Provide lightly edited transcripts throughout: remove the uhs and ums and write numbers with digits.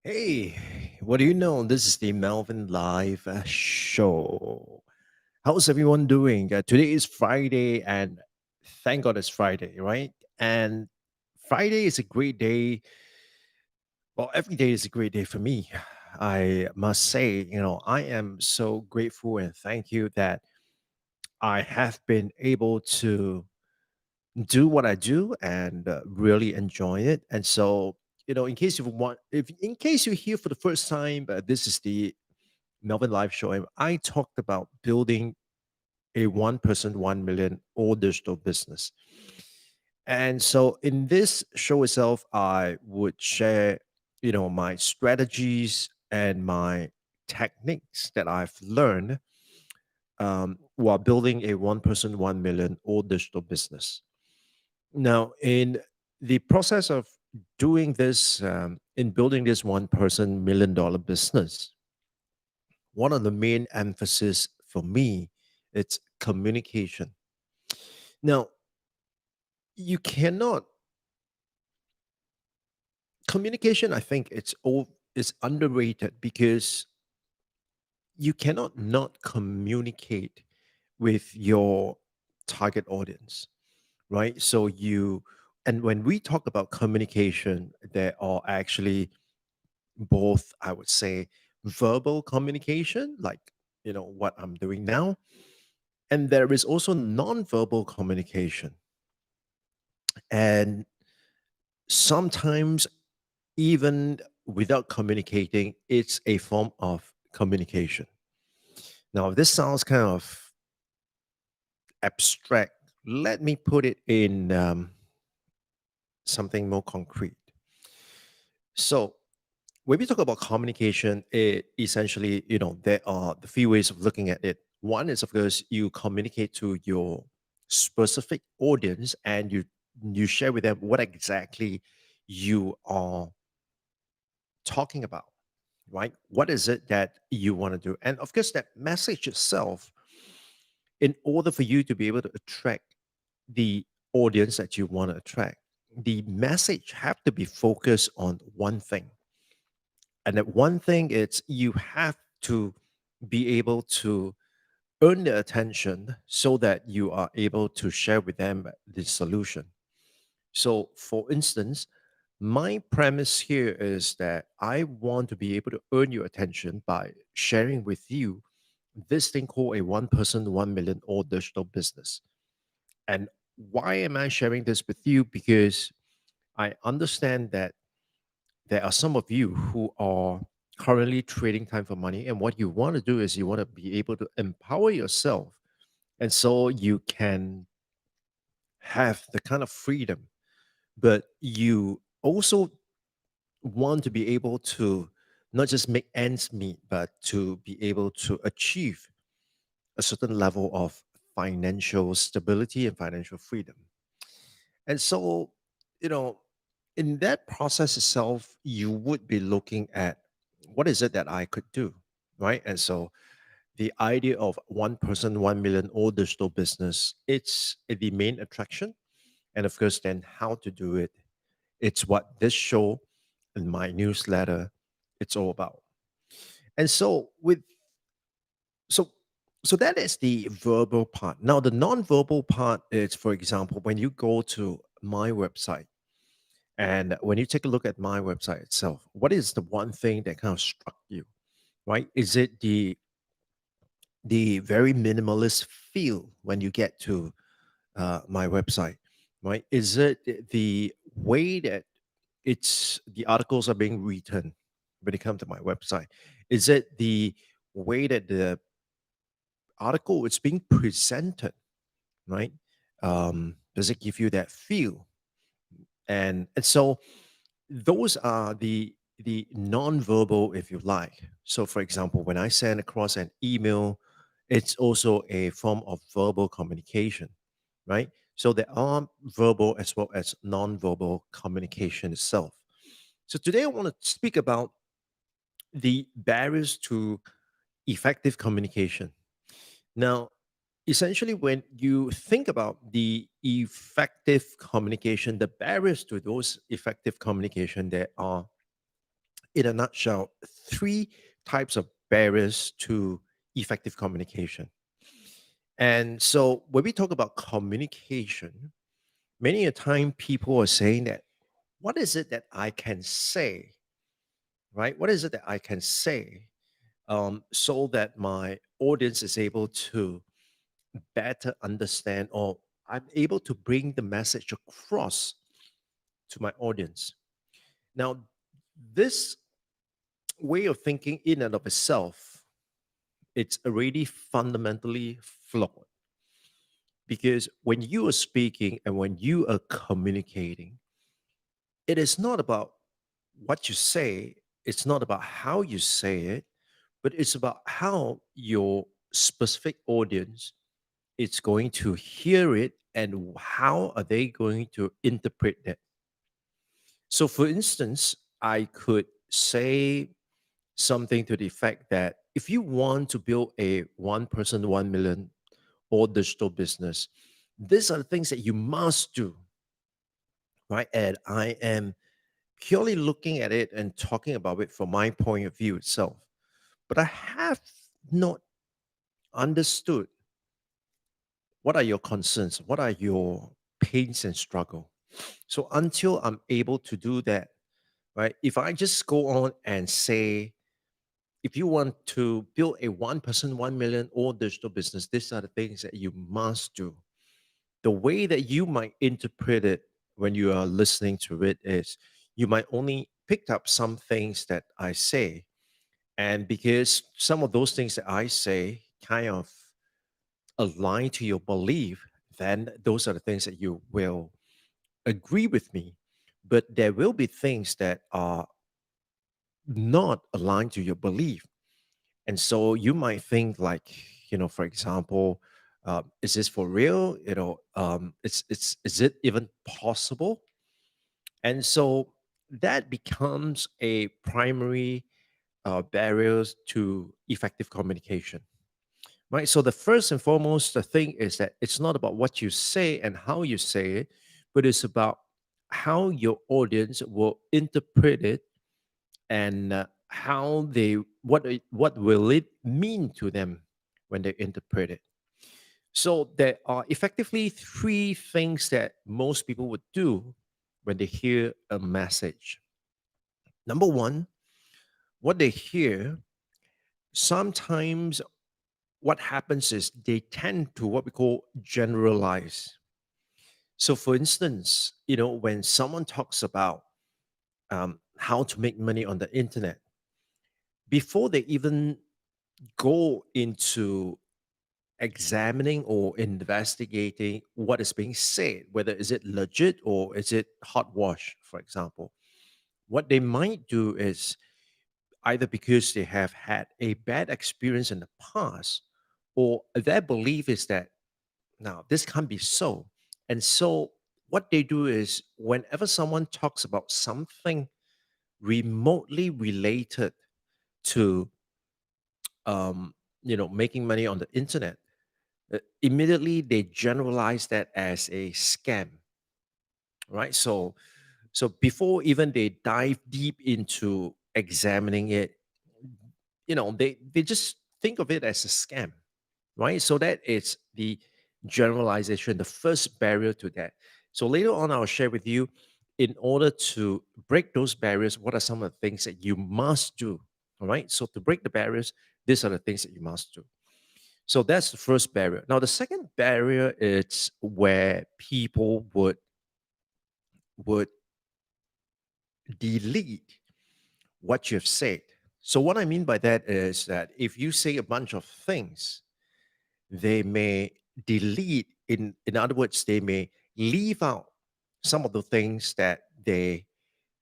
Hey, what do you know? This is the Melvin Live show. How's everyone doing? Today is Friday, and thank God it's Friday, right? And Friday is a great day. Well, every day is a great day for me. I must say, I am so grateful and thank you that I have been able to do what I do and really enjoy it. And so, in case you're here for the first time, this is the Melvin Live Show. And I talked about building a 1% 1 million all digital business. And so, in this show itself, I would share, my strategies and my techniques that I've learned while building a 1% 1 million all digital business. Now, in the process of doing this, in building this 1 person $1 million business, one of the main emphasis for me it's communication. Now, you cannot communication. I think it's underrated because you cannot not communicate with your target audience, right? So and when we talk about communication, there are actually both, I would say, verbal communication, like, what I'm doing now. And there is also nonverbal communication. And sometimes, even without communicating, it's a form of communication. Now, this sounds kind of abstract. Let me put it in something more concrete. So, when we talk about communication, it essentially, there are the few ways of looking at it. One is, of course, you communicate to your specific audience and you share with them what exactly you are talking about, right? What is it that you want to do? And of course, that message itself, in order for you to be able to attract the audience that you want to attract, the message have to be focused on one thing. And that one thing is you have to be able to earn their attention so that you are able to share with them the solution. So, for instance, my premise here is that I want to be able to earn your attention by sharing with you this thing called a 1 person 1 million all digital business. And why am I sharing this with you? Because I understand that there are some of you who are currently trading time for money. And what you want to do is you want to be able to empower yourself. And so you can have the kind of freedom, but you also want to be able to not just make ends meet, but to be able to achieve a certain level of financial stability and financial freedom. And so, you know, in that process itself, you would be looking at what is it that I could do, right? And so the idea of 1 person 1 million all digital business, it's the main attraction. And of course, then how to do it. It's what this show and my newsletter, it's all about. And so with so So that is the verbal part. Now, the non-verbal part is, for example, when you go to my website and when you take a look at my website itself, what is the one thing that kind of struck you, right? Is it the very minimalist feel when you get to my website, right? Is it the way that it's the articles are being written when it comes to my website? Is it the way that the article is being presented, right? Does it give you that feel? And so those are the non-verbal, if you like. So, for example, when I send across an email, it's also a form of verbal communication, right? So there are verbal as well as non-verbal communication itself. So today I want to speak about the barriers to effective communication. Now, essentially, when you think about the effective communication, the barriers to those effective communication, there are, in a nutshell, three types of barriers to effective communication. And so when we talk about communication, many a time people are saying that, what is it that I can say, right? What is it that I can say so that my audience is able to better understand, or I'm able to bring the message across to my audience? Now, this way of thinking in and of itself, it's already fundamentally flawed, because when you are speaking and when you are communicating, it is not about what you say, it's not about how you say it, but it's about how your specific audience is going to hear it and how are they going to interpret that. So, for instance, I could say something to the effect that if you want to build a 1 person, 1 million or digital business, these are the things that you must do, right? And I am purely looking at it and talking about it from my point of view itself. But I have not understood what are your concerns, what are your pains and struggle. So until I'm able to do that, right? If I just go on and say, if you want to build a 1 person, 1 million or digital business, these are the things that you must do. The way that you might interpret it when you are listening to it is you might only pick up some things that I say. And because some of those things that I say kind of align to your belief, then those are the things that you will agree with me. But there will be things that are not aligned to your belief. And so you might think like, for example, is this for real? It's is it even possible? And so that becomes a primary barriers to effective communication, right? So the first and foremost, the thing is that it's not about what you say and how you say it, but it's about how your audience will interpret it, and how they what will it mean to them when they interpret it. So there are effectively three things that most people would do when they hear a message. Number one, what they hear, sometimes what happens is they tend to what we call generalize. So for instance, when someone talks about how to make money on the internet, before they even go into examining or investigating what is being said, whether is it legit or is it hotwash, for example. What they might do is either because they have had a bad experience in the past, or their belief is that now this can't be so. And so what they do is whenever someone talks about something remotely related to making money on the internet, immediately they generalize that as a scam, right? So before even they dive deep into examining it, they just think of it as a scam. right? So that is the generalization, the first barrier to that. So later on, I'll share with you in order to break those barriers, what are some of the things that you must do? All right. So to break the barriers, these are the things that you must do. So that's the first barrier. Now, the second barrier is where people would delete what you've said. So what I mean by that is that if you say a bunch of things, they may delete in other words, they may leave out some of the things that they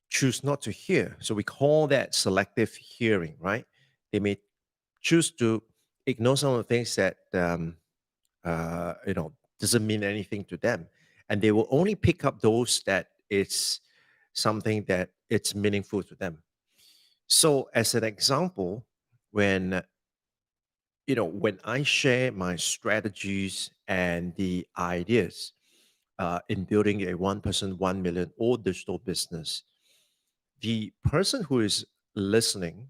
choose not to hear. So we call that selective hearing, right? They may choose to ignore some of the things that doesn't mean anything to them, and they will only pick up those that it's something that it's meaningful to them. So as an example, when when I share my strategies and the ideas in building a 1% 1 million or digital business, the person who is listening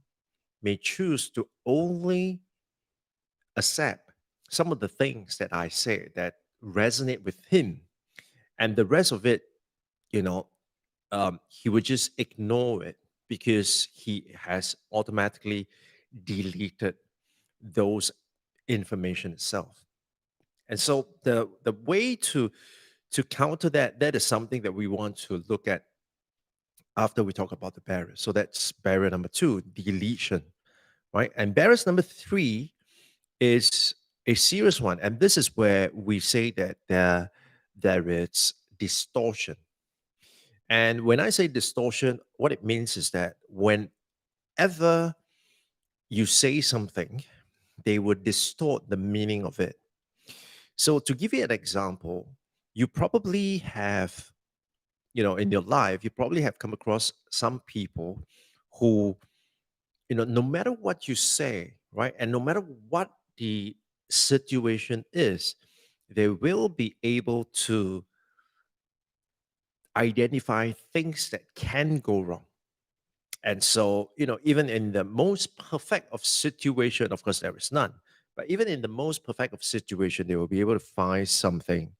may choose to only accept some of the things that I say that resonate with him, and the rest of it, you know, he would just ignore it because he has automatically deleted those information itself. And so the way to counter that, that is something that we want to look at after we talk about the barriers. So that's barrier number two, deletion, right? And barriers number three is a serious one, and this is where we say that there is distortion. And when I say distortion, what it means is that whenever you say something, they would distort the meaning of it. So to give you an example, you probably have, in your life, you probably have come across some people who, no matter what you say, right, and no matter what the situation is, they will be able to identify things that can go wrong. And so, even in the most perfect of situation, of course, there is none, but even in the most perfect of situation, they will be able to find something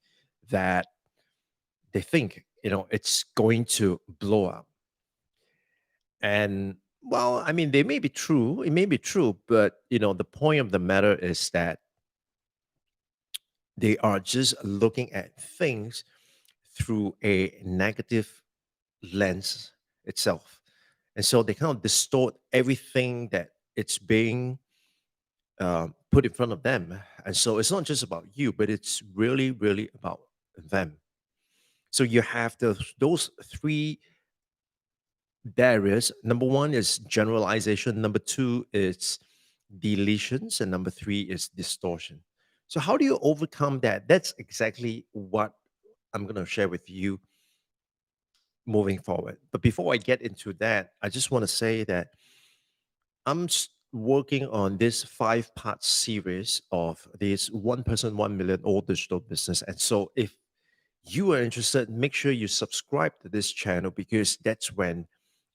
that they think, it's going to blow up. And well, I mean, they may be true, it may be true, but the point of the matter is that they are just looking at things through a negative lens itself. And so they kind of distort everything that it's being put in front of them. And so it's not just about you, but it's really, really about them. So you have those three barriers. Number one is generalization. Number two is deletions. And number three is distortion. So how do you overcome that? That's exactly what I'm going to share with you moving forward. But before I get into that, I just want to say that working on this 5-part series of this 1% 1 million all digital business. And so if you are interested, make sure you subscribe to this channel because that's when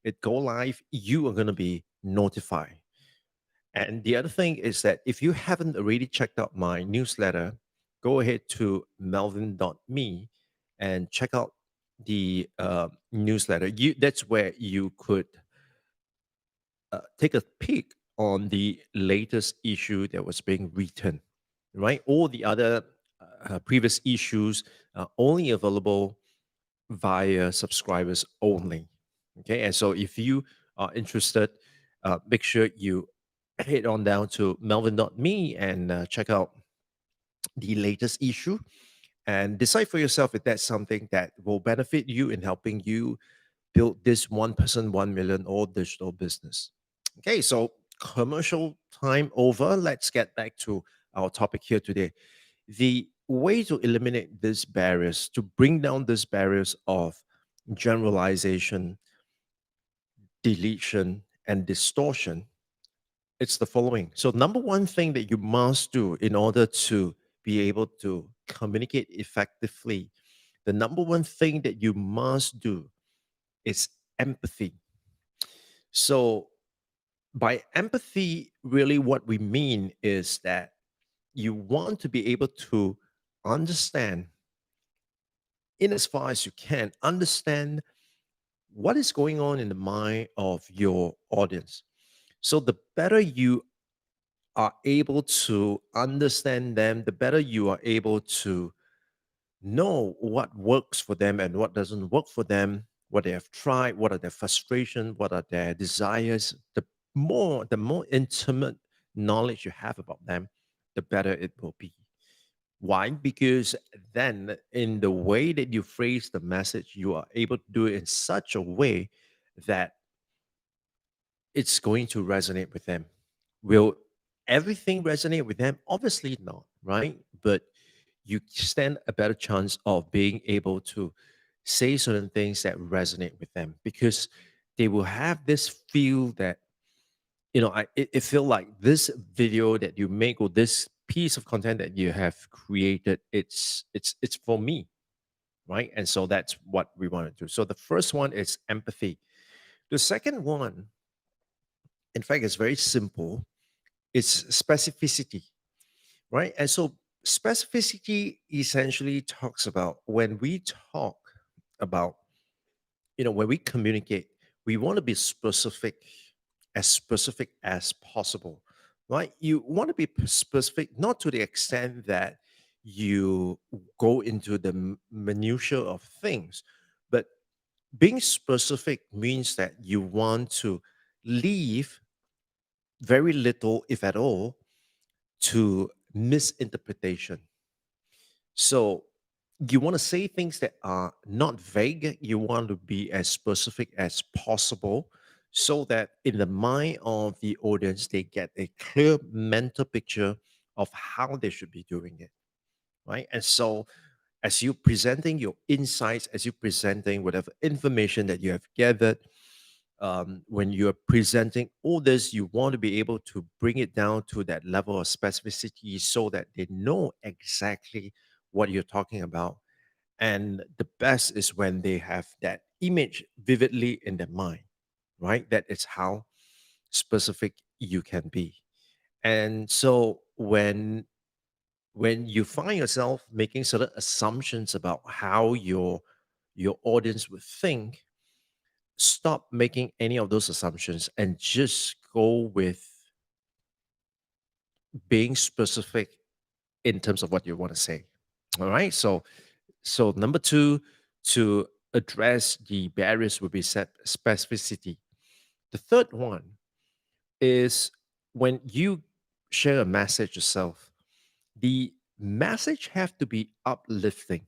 it go live, you are going to be notified. And the other thing is that if you haven't already checked out my newsletter, go ahead to melvin.me and check out the newsletter. That's where you could take a peek on the latest issue that was being written, right? All the other previous issues are only available via subscribers only. Okay, and so if you are interested, make sure you head on down to melvin.me and check out the latest issue and decide for yourself if that's something that will benefit you in helping you build this 1% 1 million all digital business. Okay, so commercial time over. Let's get back to our topic here today. The way to eliminate these barriers, to bring down these barriers of generalization, deletion, and distortion, it's the following. So, number one thing that you must do in order to be able to communicate effectively, the number one thing that you must do is empathy. So, by empathy, really what we mean is that you want to be able to understand, in as far as you can, understand what is going on in the mind of your audience. So the better you are able to understand them, the better you are able to know what works for them and what doesn't work for them, what they have tried, what are their frustrations, what are their desires. The more intimate knowledge you have about them, the better it will be. Why? Because then, in the way that you phrase the message, you are able to do it in such a way that it's going to resonate with them. Will everything resonate with them? Obviously not, right? But you stand a better chance of being able to say certain things that resonate with them because they will have this feel that, it feel like this video that you make or this piece of content that you have created, it's for me, right? And so that's what we want to do. So the first one is empathy. The second one, in fact, is very simple. It's specificity, right? And so specificity essentially talks about when we talk about, when we communicate, we want to be specific as possible, right? You want to be specific, not to the extent that you go into the minutia of things, but being specific means that you want to leave very little, if at all, to misinterpretation. So you want to say things that are not vague. You want to be as specific as possible so that in the mind of the audience, they get a clear mental picture of how they should be doing it. Right. And so as you presenting your insights, as you presenting whatever information that you have gathered, when you're presenting all this, you want to be able to bring it down to that level of specificity so that they know exactly what you're talking about. And the best is when they have that image vividly in their mind, right? That is how specific you can be. And so when you find yourself making certain assumptions about how your audience would think, stop making any of those assumptions and just go with being specific in terms of what you want to say. All right. So number two, to address the barriers would be set specificity. The third one is when you share a message yourself, the message have to be uplifting,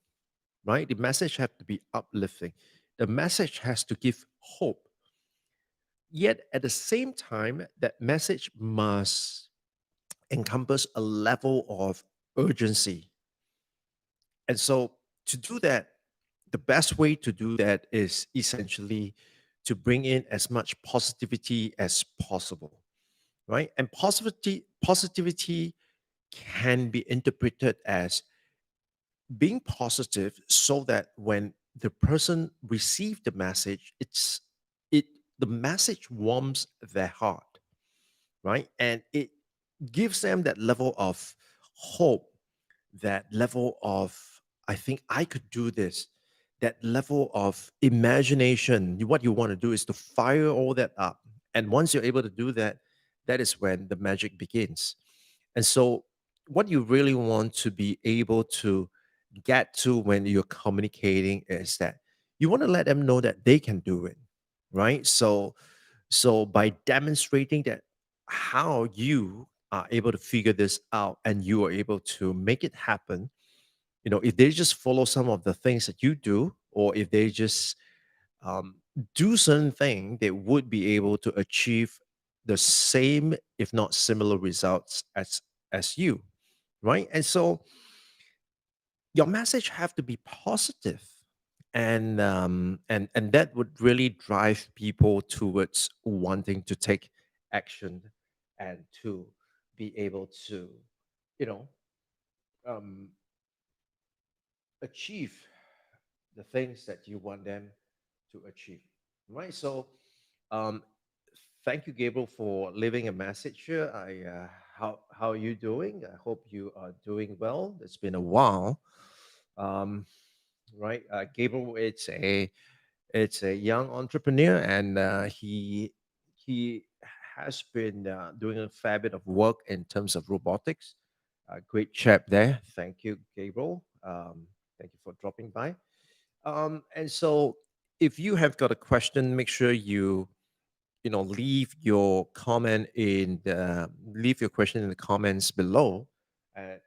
right? The message have to be uplifting. The message has to give hope. Yet at the same time, that message must encompass a level of urgency. And so to do that, the best way to do that is essentially to bring in as much positivity as possible, right? And positivity can be interpreted as being positive so that when the person receives the message, it the message warms their heart, right? And it gives them that level of hope, that level of, I think I could do this, that level of imagination. What you want to do is to fire all that up. And once you're able to do that, that is when the magic begins. And so, what you really want to be able to get to when you're communicating is that you want to let them know that they can do it, right? So by demonstrating that how you are able to figure this out and you are able to make it happen, if they just follow some of the things that you do, or if they just um, do certain thing, they would be able to achieve the same, if not similar results as you, right? And so your message have to be positive, and that would really drive people towards wanting to take action and to be able to, you know, um, achieve the things that you want them to achieve, right? So, um, thank you, Gabriel, for leaving a message here. I how are you doing? I hope you are doing well. It's been a while. Um, right, Gabriel, it's a young entrepreneur, and he has been doing a fair bit of work in terms of robotics. Great chap there. Thank you, Gabriel. Thank you for dropping by. And so, if you have got a question, make sure you leave your question in the comments below.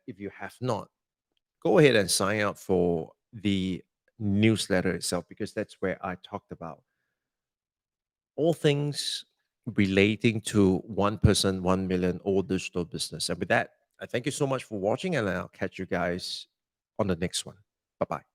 If you have not, go ahead and sign up for the newsletter itself, because that's where I talked about all things relating to 1%, 1 million, all digital business. And with that, I thank you so much for watching, and I'll catch you guys on the next one. Bye bye.